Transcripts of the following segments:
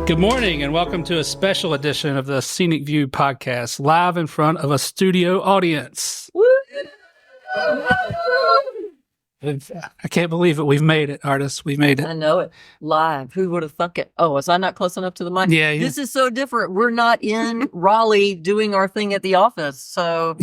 Good morning and welcome to a special edition of the SEANC View podcast, live in front of a studio audience. I can't believe it. We've made it, artists. We've made it. I know it. Live. Who would have thunk it? Oh, was I not close enough to the mic? Yeah. This is so different. We're not in Raleigh doing our thing at the office. So,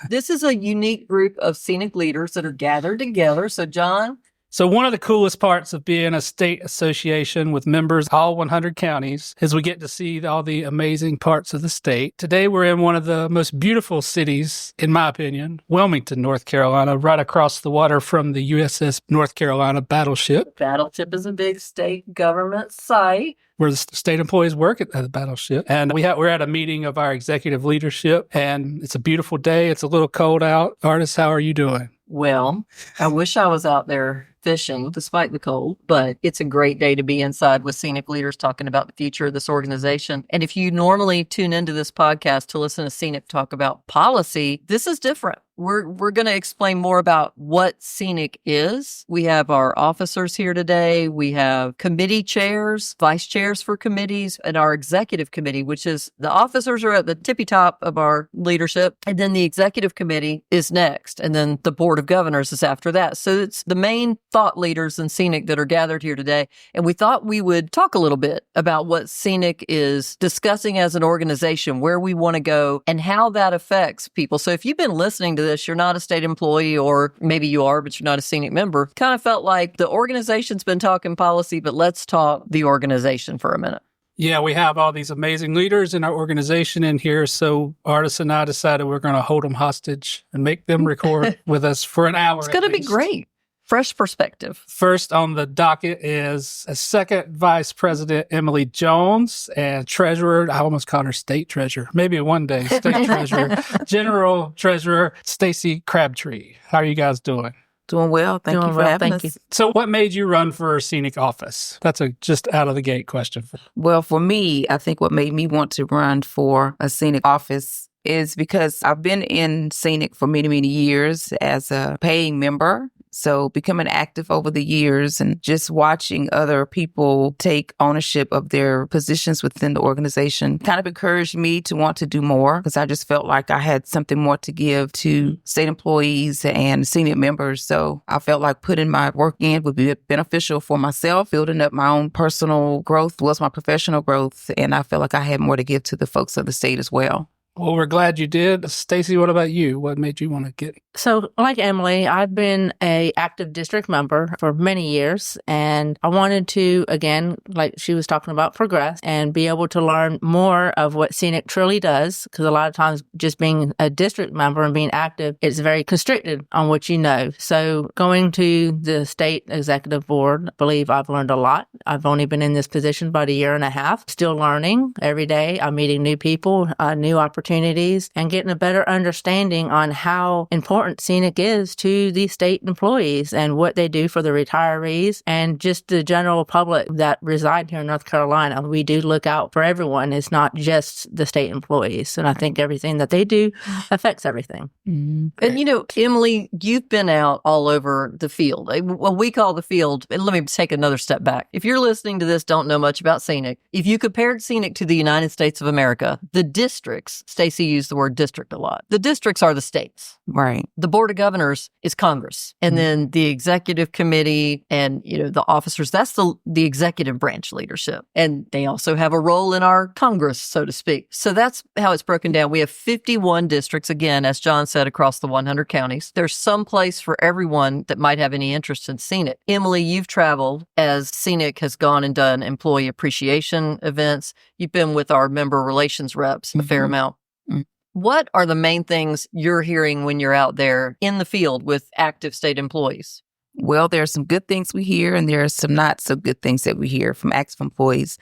this is a unique group of scenic leaders that are gathered together. So, John. So one of the coolest parts of being a state association with members all 100 counties is we get to see all the amazing parts of the state. Today we're in one of the most beautiful cities, in my opinion, Wilmington, North Carolina, right across the water from the USS North Carolina battleship. Battleship is a big state government site where the state employees work at the battleship. And we're at a meeting of our executive leadership, and it's a beautiful day. It's a little cold out. Artists, how are you doing? Well, I wish I was out there fishing despite the cold, but it's a great day to be inside with scenic leaders talking about the future of this organization. And if you normally tune into this podcast to listen to Scenic talk about policy, this is different. We're going to explain more about what Scenic is. We have our officers here today. We have committee chairs, vice chairs for committees, and our executive committee, which is the officers are at the tippy top of our leadership. And then the executive committee is next. And then the board of governors is after that. So it's the main thought leaders in Scenic that are gathered here today. And we thought we would talk a little bit about what Scenic is discussing as an organization, where we want to go, and how that affects people. So if you've been listening to this, you're not a state employee, or maybe you are, but you're not a Scenic member, kind of felt like the organization's been talking policy, but let's talk the organization for a minute. Yeah, we have all these amazing leaders in our organization in here. So artists and I decided we're going to hold them hostage and make them record with us for an hour. It's going to be great. Fresh perspective. First on the docket is a second Vice President Emily Jones and Treasurer, I almost called her State Treasurer, maybe one day, State Treasurer, General Treasurer Stacie Crabtree. How are you guys doing? Doing well. Thank you for having us. So what made you run for Scenic office? That's a just out of the gate question. Well, for me, I think what made me want to run for a Scenic office is because I've been in Scenic for many, many years as a paying member. So becoming active over the years and just watching other people take ownership of their positions within the organization kind of encouraged me to want to do more, because I just felt like I had something more to give to state employees and senior members. So I felt like putting my work in would be beneficial for myself. Building up my own personal growth was my professional growth. And I felt like I had more to give to the folks of the state as well. Well, we're glad you did. Stacie, what about you? What made you want to get? So like Emily, I've been an active district member for many years, and I wanted to, again, like she was talking about, progress and be able to learn more of what Scenic truly does, because a lot of times just being a district member and being active, it's very constricted on what you know. So going to the state executive board, I believe I've learned a lot. I've only been in this position about a year and a half, still learning every day. I'm meeting new people, new opportunities, and getting a better understanding on how important Scenic is to the state employees and what they do for the retirees and just the general public that reside here in North Carolina. We do look out for everyone. It's not just the state employees. And I think everything that they do affects everything. Mm-hmm. And Emily, you've been out all over the field. What we call the field, and let me take another step back. If you're listening to this, don't know much about Scenic. If you compared Scenic to the United States of America, the districts, Stacie used the word district a lot. The districts are the states. Right. The board of governors is Congress. And then the executive committee and, the officers, that's the executive branch leadership. And they also have a role in our Congress, so to speak. So that's how it's broken down. We have 51 districts, again, as John said, across the 100 counties. There's some place for everyone that might have any interest in Scenic. Emily, you've traveled as Scenic has gone and done employee appreciation events. You've been with our member relations reps a fair amount. Mm-hmm. What are the main things you're hearing when you're out there in the field with active state employees? Well, there are some good things we hear, and there are some not so good things that we hear from active employees.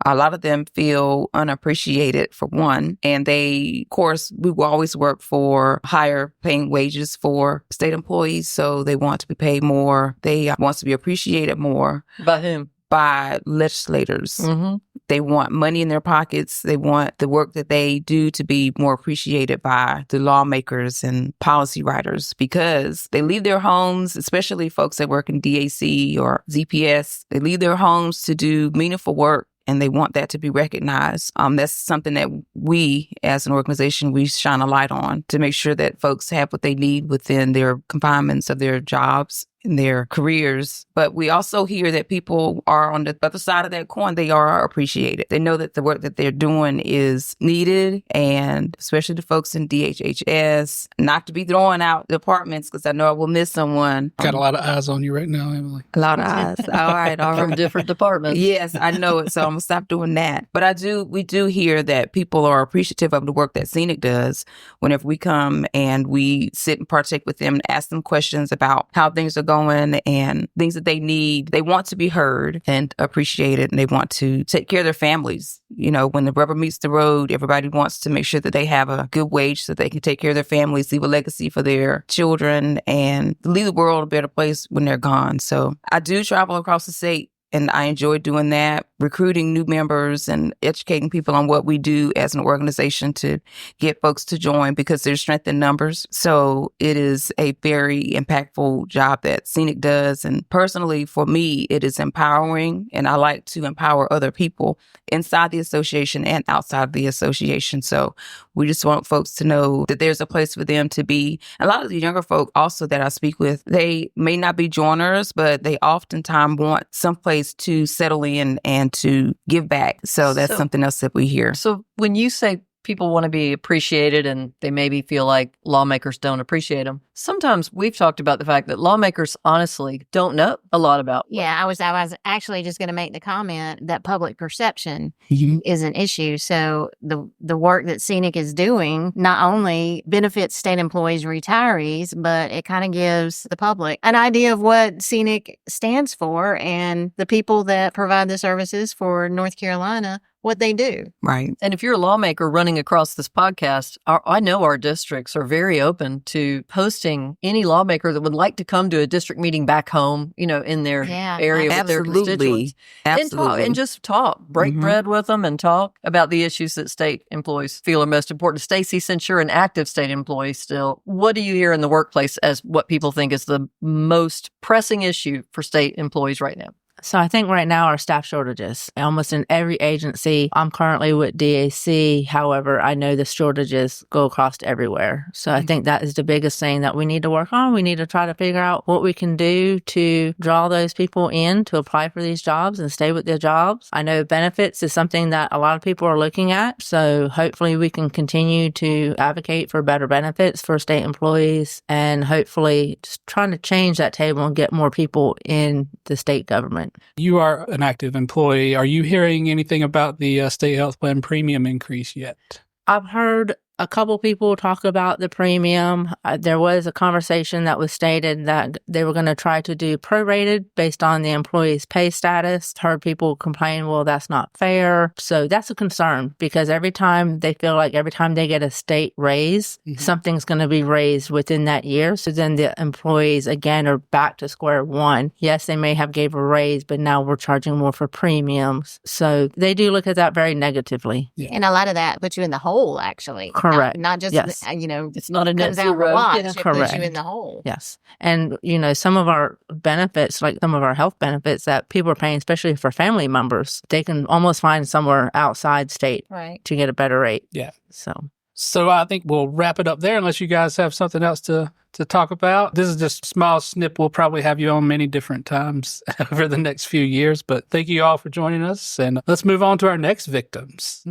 A lot of them feel unappreciated, for one, and we will always work for higher paying wages for state employees, so they want to be paid more. They want to be appreciated more. By whom? by legislators. Mm-hmm. They want money in their pockets. They want the work that they do to be more appreciated by the lawmakers and policy writers, because they leave their homes, especially folks that work in DAC or ZPS, they leave their homes to do meaningful work. And they want that to be recognized. That's something that we, as an organization, we shine a light on to make sure that folks have what they need within their confinements of their jobs and their careers. But we also hear that people are on the other side of that coin. They are appreciated. They know that the work that they're doing is needed, and especially the folks in DHHS, not to be throwing out departments because I know I will miss someone. Got a lot of eyes on you right now, Emily. A lot of eyes. All right. From different departments. Yes, I know it. So I'm going to stop doing that. But we do hear that people are appreciative of the work that SEANC does whenever we come and we sit and partake with them and ask them questions about how things are going and things that they need. They want to be heard and appreciated, and they want to take care of their families. You know, when the rubber meets the road, everybody wants to make sure that they have a good wage so they can take care of their families, leave a legacy for their children, and leave the world a better place when they're gone. So I do travel across the state, and I enjoy doing that, recruiting new members and educating people on what we do as an organization to get folks to join, because there's strength in numbers. So it is a very impactful job that SEANC does. And personally, for me, it is empowering, and I like to empower other people inside the association and outside of the association. So we just want folks to know that there's a place for them to be. A lot of the younger folk also that I speak with, they may not be joiners, but they oftentimes want some place to settle in and to give back. So that's something else that we hear. So when you say people want to be appreciated and they maybe feel like lawmakers don't appreciate them, sometimes we've talked about the fact that lawmakers honestly don't know a lot about. Yeah, I was actually just going to make the comment that public perception is an issue. So the work that SEANC is doing not only benefits state employees and retirees, but it kind of gives the public an idea of what SEANC stands for and the people that provide the services for North Carolina, what they do. Right. And if you're a lawmaker running across this podcast, I know our districts are very open to hosting any lawmaker that would like to come to a district meeting back home, you know, in their area with their constituents. Absolutely. And just talk, break bread with them and talk about the issues that state employees feel are most important. Stacie, since you're an active state employee still, what do you hear in the workplace as what people think is the most pressing issue for state employees right now? So I think right now our staff shortages, almost in every agency. I'm currently with DAC. However, I know the shortages go across everywhere. So I think that is the biggest thing that we need to work on. We need to try to figure out what we can do to draw those people in to apply for these jobs and stay with their jobs. I know benefits is something that a lot of people are looking at. So hopefully we can continue to advocate for better benefits for state employees, and hopefully just trying to change that table and get more people in the state government. You are an active employee. Are you hearing anything about the state health plan premium increase yet? I've heard a couple people talk about the premium. There was a conversation that was stated that they were going to try to do prorated based on the employee's pay status. Heard people complain, well, that's not fair. So that's a concern, because every time they feel like every time they get a state raise, something's going to be raised within that year. So then the employees, again, are back to square one. Yes, they may have gave a raise, but now we're charging more for premiums. So they do look at that very negatively. Yeah. And a lot of that puts you in the hole, actually. Correct. Not just, it's not a net comes out zero. the wash. Yeah. It puts you in the hole. Yes. And, some of our benefits, like some of our health benefits that people are paying, especially for family members, they can almost find somewhere outside state to get a better rate. Yeah. So I think we'll wrap it up there unless you guys have something else to talk about. This is just a small snip. We'll probably have you on many different times over the next few years, but thank you all for joining us, and let's move on to our next victims.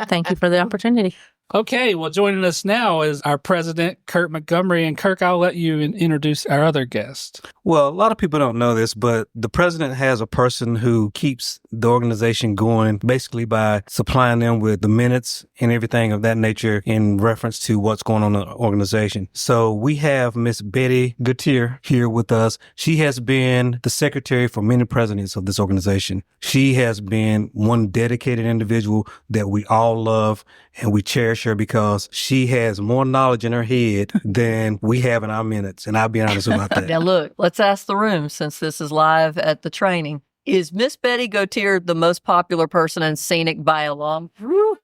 Thank you for the opportunity. Okay, well, joining us now is our president, Kirk Montgomery. And Kirk, I'll let you introduce our other guest. Well, a lot of people don't know this, but the president has a person who keeps the organization going basically by supplying them with the minutes and everything of that nature in reference to what's going on in the organization. So we have Miss Betty Gautier here with us. She has been the secretary for many presidents of this organization. She has been one dedicated individual that we all love and we cherish her because she has more knowledge in her head than we have in our minutes. And I'll be honest about that. Now, look, let's ask the room, since this is live at the training. Is Miss Betty Gautier the most popular person in Scenic by a long? We love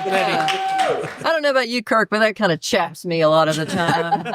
Betty. I don't know about you, Kirk, but that kind of chaps me a lot of the time.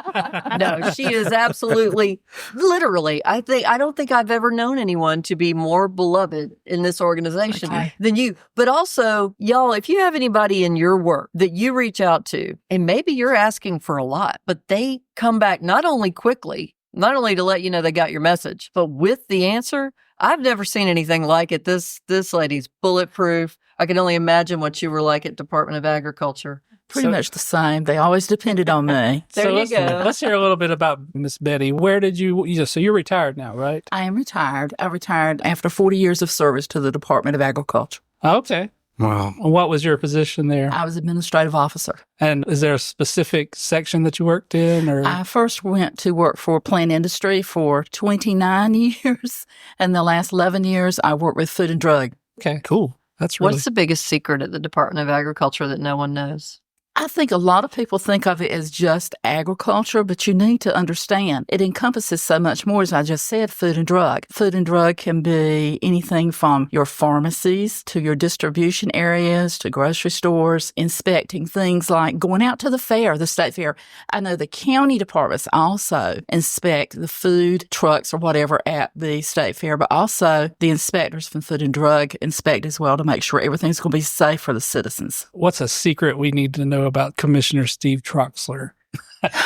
No, she is absolutely, literally. I don't think I've ever known anyone to be more beloved in this organization than you. But also, y'all, if you have anybody in your work that you reach out to, and maybe you're asking for a lot, but they come back not only quickly, not only to let you know they got your message, but with the answer. I've never seen anything like it. This lady's bulletproof. I can only imagine what you were like at Department of Agriculture. Pretty much the same. They always depended on me. There you go. Let's hear a little bit about Miss Betty. Where did so you're retired now, right? I am retired. I retired after 40 years of service to the Department of Agriculture. Okay. Wow. What was your position there? I was administrative officer. And is there a specific section that you worked in? Or I first went to work for plant industry for 29 years. And the last 11 years, I worked with food and drug. Okay, cool. That's really... What's the biggest secret at the Department of Agriculture that no one knows? I think a lot of people think of it as just agriculture, but you need to understand it encompasses so much more, as I just said, food and drug. Food and drug can be anything from your pharmacies to your distribution areas to grocery stores, inspecting things like going out to the fair, the state fair. I know the county departments also inspect the food trucks or whatever at the state fair, but also the inspectors from food and drug inspect as well to make sure everything's going to be safe for the citizens. What's a secret we need to know about Commissioner Steve Troxler?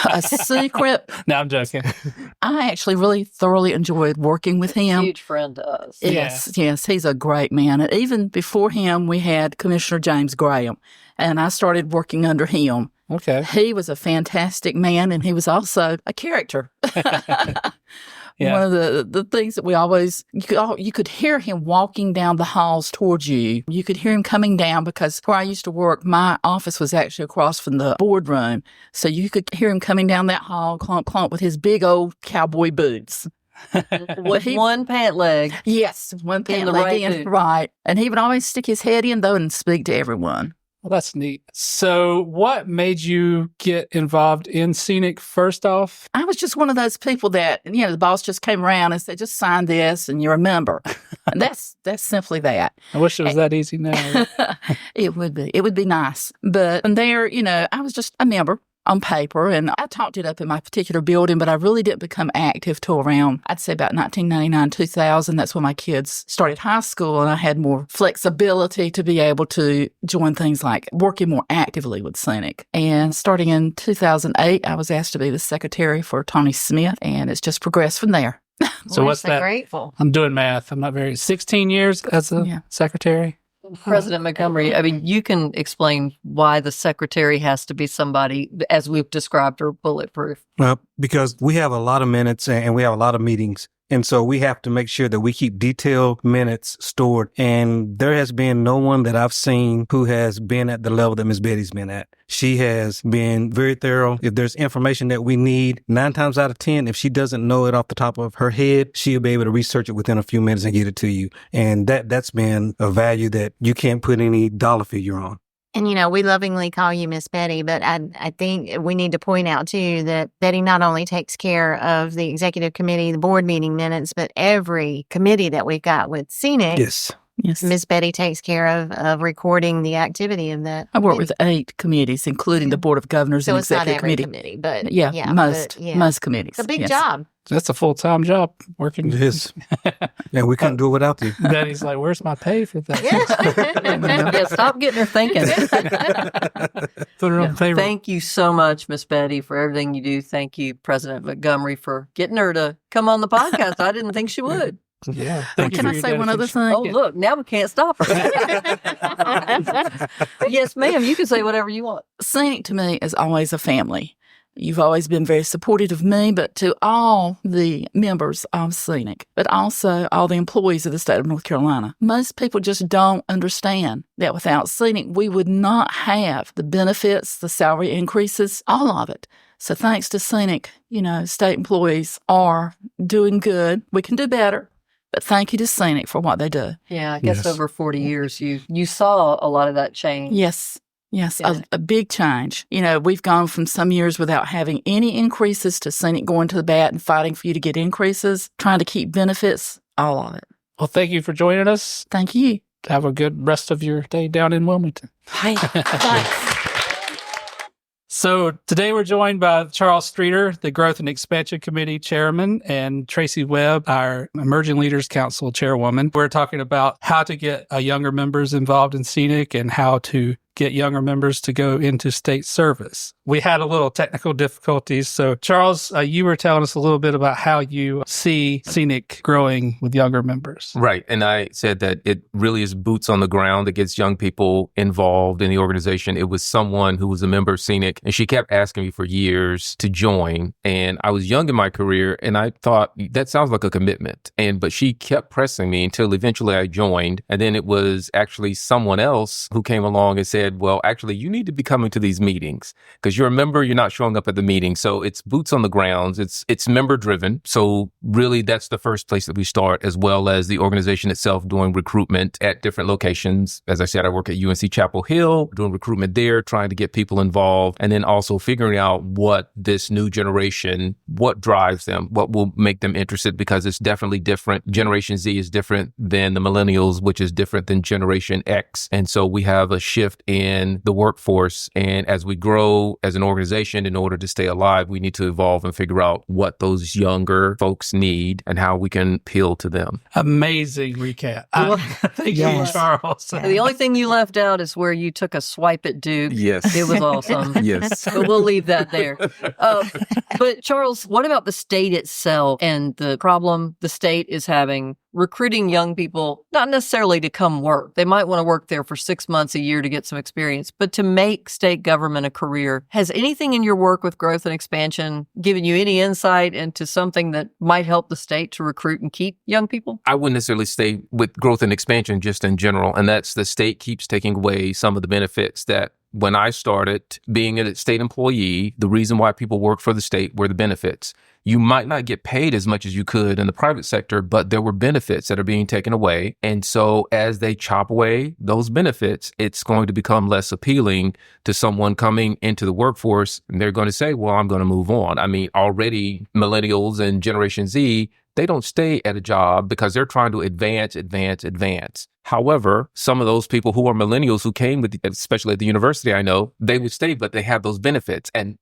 A secret? No, I'm joking. I actually really thoroughly enjoyed working with him. Huge friend to us. Yes, he's a great man. And even before him, we had Commissioner James Graham, and I started working under him. Okay. He was a fantastic man, and he was also a character. Yeah. One of the things that we always, you could hear him walking down the halls towards you. You could hear him coming down because where I used to work, my office was actually across from the boardroom. So you could hear him coming down that hall, clomp, clomp, with his big old cowboy boots. With one pant leg. Yes, one pant the leg right in, boot. right. And he would always stick his head in, though, and speak to everyone. Well, that's neat. So what made you get involved in Scenic first off? I was just one of those people that, the boss just came around and said, just sign this and you're a member. And that's simply that. I wish it was that easy now. It would be. It would be nice. But from there, I was just a member on paper, and I talked it up in my particular building, but I really didn't become active till around, I'd say about 1999, 2000. That's when my kids started high school, and I had more flexibility to be able to join things like working more actively with Scenic. And starting in 2008, I was asked to be the secretary for Tony Smith, and it's just progressed from there. So what's that? Grateful. I'm doing math. I'm not very... 16 years as a secretary? President Montgomery, I mean, you can explain why the secretary has to be somebody, as we've described, her bulletproof. Well, because we have a lot of minutes and we have a lot of meetings. And so we have to make sure that we keep detailed minutes stored. And there has been no one that I've seen who has been at the level that Ms. Betty's been at. She has been very thorough. If there's information that we need, 9 times out of 10, if she doesn't know it off the top of her head, she'll be able to research it within a few minutes and get it to you. And that's been a value that you can't put any dollar figure on. And, we lovingly call you Miss Betty, but I think we need to point out, too, that Betty not only takes care of the executive committee, the board meeting minutes, but every committee that we've got with Scenic. Yes. Miss Betty takes care of recording the activity of that. I work with 8 committees, including the Board of Governors so and it's not Executive every Committee. but Most committees. It's a big job. That's a full-time job working. It is. And we couldn't do it without you. Betty's like, where's my pay for that? Yeah, stop getting her thinking. Put her on payroll. Thank you so much, Miss Betty, for everything you do. Thank you, President Montgomery, for getting her to come on the podcast. I didn't think she would. Yeah. Can I say one other thing? Oh, look, now we can't stop her. Yes, ma'am, you can say whatever you want. Scenic to me is always a family. You've always been very supportive of me, but to all the members of Scenic, but also all the employees of the state of North Carolina. Most people just don't understand that without Scenic, we would not have the benefits, the salary increases, all of it. So thanks to Scenic, state employees are doing good. We can do better, but thank you to Scenic for what they do. Yeah, I guess Yes. over 40 years, you saw a lot of that change. Yes. Yes, Yeah. a big change. We've gone from some years without having any increases to Scenic going to the bat and fighting for you to get increases, trying to keep benefits, all of it. Well, thank you for joining us. Thank you. Have a good rest of your day down in Wilmington. Hey, thanks. So today we're joined by Charles Streeter, the Growth and Expansion Committee Chairman, and Tracy Webb, our Emerging Leaders Council Chairwoman. We're talking about how to get younger members involved in Scenic and how to get younger members to go into state service. We had a little technical difficulties. So Charles, you were telling us a little bit about how you see Scenic growing with younger members. Right. And I said that it really is boots on the ground that gets young people involved in the organization. It was someone who was a member of Scenic, and she kept asking me for years to join. And I was young in my career, and I thought, that sounds like a commitment. But she kept pressing me until eventually I joined. And then it was actually someone else who came along and said, well, actually, you need to be coming to these meetings because you're a member, you're not showing up at the meeting. So it's boots on the grounds. It's member driven. So really, that's the first place that we start, as well as the organization itself doing recruitment at different locations. As I said, I work at UNC Chapel Hill, doing recruitment there, trying to get people involved, and then also figuring out what this new generation, what drives them, what will make them interested, because it's definitely different. Generation Z is different than the millennials, which is different than Generation X. And so we have a shift in the workforce. And as we grow as an organization, in order to stay alive, we need to evolve and figure out what those younger folks need and how we can appeal to them. Amazing recap. Thank you, Charles. The only thing you left out is where you took a swipe at Duke. Yes. It was awesome. Yes. But we'll leave that there. But Charles, what about the state itself and the problem the state is having recruiting young people, not necessarily to come work. They might want to work there for 6 months, a year to get some experience, but to make state government a career. Has anything in your work with growth and expansion given you any insight into something that might help the state to recruit and keep young people? I wouldn't necessarily stay with growth and expansion just in general, and that's the state keeps taking away some of the benefits that when I started being a state employee, the reason why people work for the state were the benefits. You might not get paid as much as you could in the private sector, but there were benefits that are being taken away. And so as they chop away those benefits, it's going to become less appealing to someone coming into the workforce. And they're going to say, well, I'm going to move on. I mean, already millennials and Generation Z, they don't stay at a job because they're trying to advance. However, some of those people who are millennials who came with, especially at the university, I know, they would stay, but they have those benefits. And,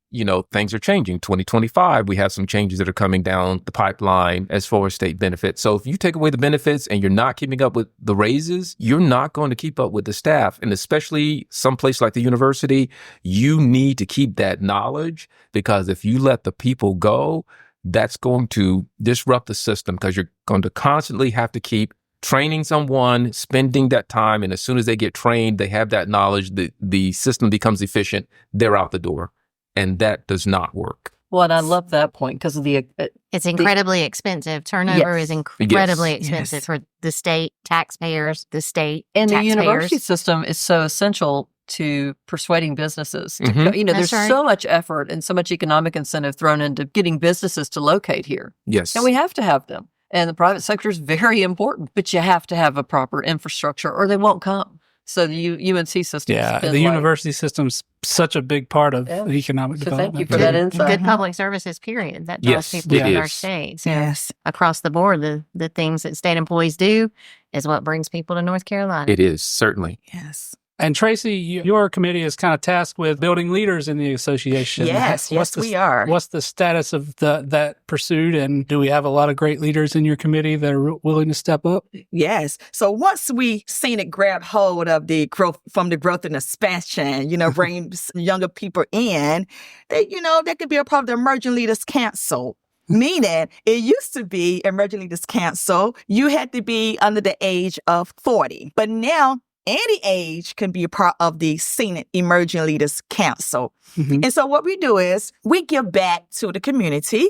things are changing. 2025, we have some changes that are coming down the pipeline as far as state benefits. So if you take away the benefits and you're not keeping up with the raises, you're not going to keep up with the staff. And especially someplace like the university, you need to keep that knowledge, because if you let the people go, that's going to disrupt the system, because you're going to constantly have to keep training someone, spending that time. And as soon as they get trained, they have that knowledge, the system becomes efficient, they're out the door. And that does not work. Well, and I love that point because of it's incredibly expensive. Turnover is incredibly expensive for the state taxpayers, the university system is so essential to persuading businesses. There's so much effort and so much economic incentive thrown into getting businesses to locate here. Yes. And we have to have them. And the private sector is very important, but you have to have a proper infrastructure or they won't come. So the UNC system. Yeah, the university system's such a big part of economic development. Thank you for that insight. Good public services, period. That draws people in our state. So across the board, the things that state employees do is what brings people to North Carolina. It is, certainly. Yes. And Tracy, your committee is kind of tasked with building leaders in the association. Yes, we are. What's the status of that pursuit? And do we have a lot of great leaders in your committee that are willing to step up? Yes. So once we seen it grab hold of the growth and expansion, bring younger people in, they could be a part of the Emerging Leaders Council. Meaning, it used to be Emerging Leaders Council, you had to be under the age of 40. But now, any age can be a part of the Senate Emerging Leaders Council. Mm-hmm. And so what we do is we give back to the community.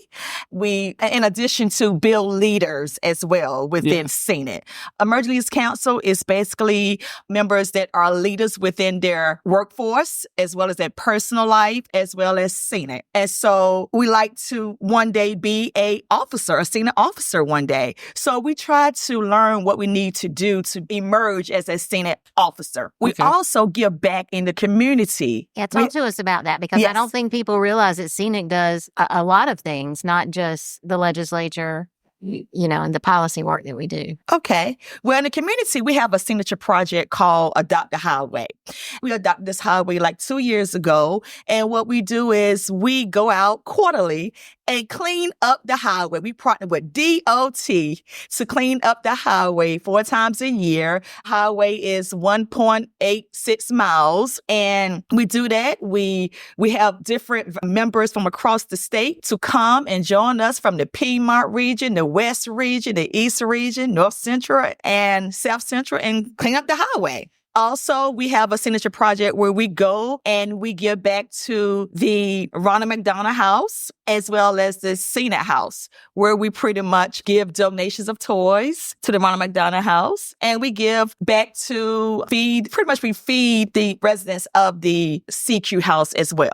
We, in addition to build leaders as well within Senate. Emerging Leaders Council is basically members that are leaders within their workforce, as well as their personal life, as well as Senate. And so we like to one day be a Senate officer one day. So we try to learn what we need to do to emerge as a Senate officer. We also give back in the community. Yeah, talk to us about that, because I don't Yes. think people realize that Scenic does a lot of things, not just the legislature, and the policy work that we do. Okay. Well, in the community, we have a signature project called Adopt a Highway. We adopted this highway like 2 years ago. And what we do is we go out quarterly and clean up the highway. We partner with DOT to clean up the highway 4 times a year. Highway is 1.86 miles. And we do that. We have different members from across the state to come and join us from the Piedmont region, the West region, the East region, North Central, and South Central, and clean up the highway. Also, we have a signature project where we go and we give back to the Ronald McDonald House as well as the Senate House, where we pretty much give donations of toys to the Ronald McDonald House. And we give back to we feed the residents of the CQ House as well.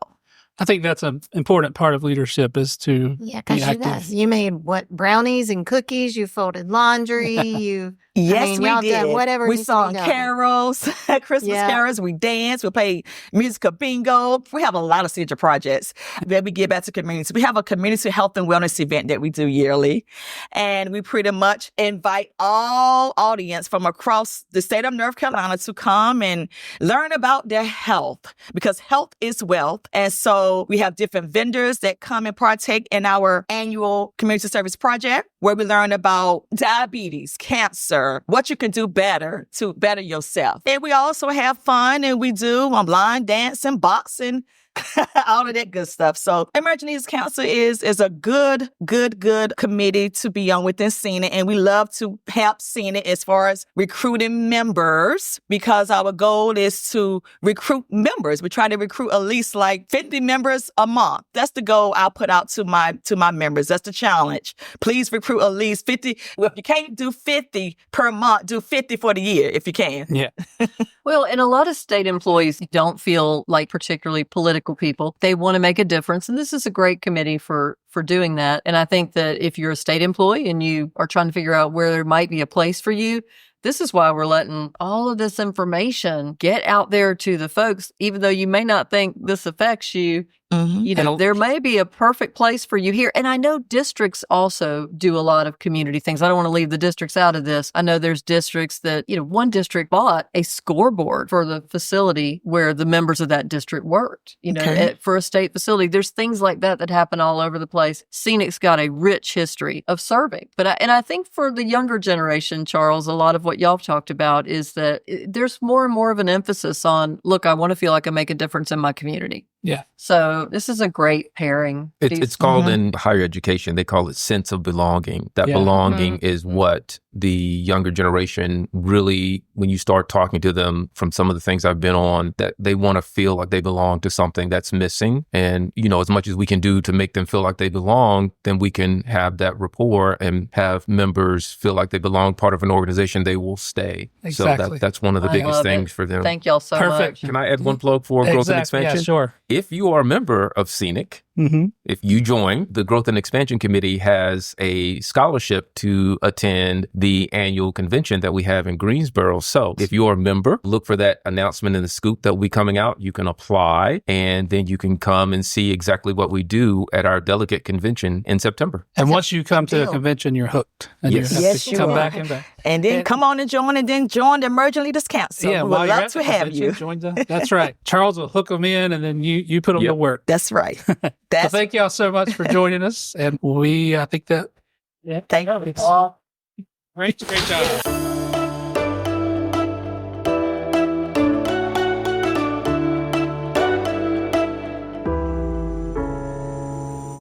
I think that's an important part of leadership is to be active. You made brownies and cookies, you folded laundry, Yes, we y'all did. done whatever We needs to be sung done. carols, Christmas carols. We danced. We played musical bingo. We have a lot of signature projects that we give back to communities. We have a community health and wellness event that we do yearly. And we pretty much invite all audience from across the state of North Carolina to come and learn about their health, because health is wealth. And so we have different vendors that come and partake in our annual community service project, where we learn about diabetes, cancer, what you can do better to better yourself. And we also have fun, and we do line dancing, boxing, all of that good stuff. So Emerging Needs Council is a good committee to be on within Senate. And we love to help Senate as far as recruiting members, because our goal is to recruit members. We try to recruit at least like 50 members a month. That's the goal I put out to my members. That's the challenge. Please recruit at least 50. Well, if you can't do 50 per month, do 50 for the year if you can. Yeah. Well, and a lot of state employees don't feel like particularly political people. They want to make a difference. And this is a great committee for doing that. And I think that if you're a state employee and you are trying to figure out where there might be a place for you, this is why we're letting all of this information get out there to the folks, even though you may not think this affects you. Mm-hmm. There may be a perfect place for you here. And I know districts also do a lot of community things. I don't want to leave the districts out of this. I know there's districts that, one district bought a scoreboard for the facility where the members of that district worked, for a state facility. There's things like that happen all over the place. Scenic's got a rich history of serving. But I think for the younger generation, Charles, a lot of what y'all have talked about is that there's more and more of an emphasis on, look, I want to feel like I make a difference in my community. Yeah. So this is a great pairing. It's called in higher education, they call it sense of belonging. That belonging is what the younger generation really, when you start talking to them from some of the things I've been on, that they want to feel like they belong to something that's missing. And, as much as we can do to make them feel like they belong, then we can have that rapport and have members feel like they belong, part of an organization, they will stay. Exactly. So that's one of the biggest things for them. Thank y'all so much. Can I add one plug for growth and expansion? Yeah, sure. If you are a member of Scenic, if you join, the Growth and Expansion Committee has a scholarship to attend the annual convention that we have in Greensboro. So if you're a member, look for that announcement in the scoop that will be coming out. You can apply, and then you can come and see exactly what we do at our delegate convention in September. And once you come to the convention, you're hooked. And Yes. you have Yes, to you come are. back and back. And then come on and join the Emerging Leaders Council. Yeah, we while would you're love at to the have convention, you. join that's right. Charles will hook them in, and then you put them to work. That's right. So thank y'all so much for joining us. And I think that... Thank you. Great job.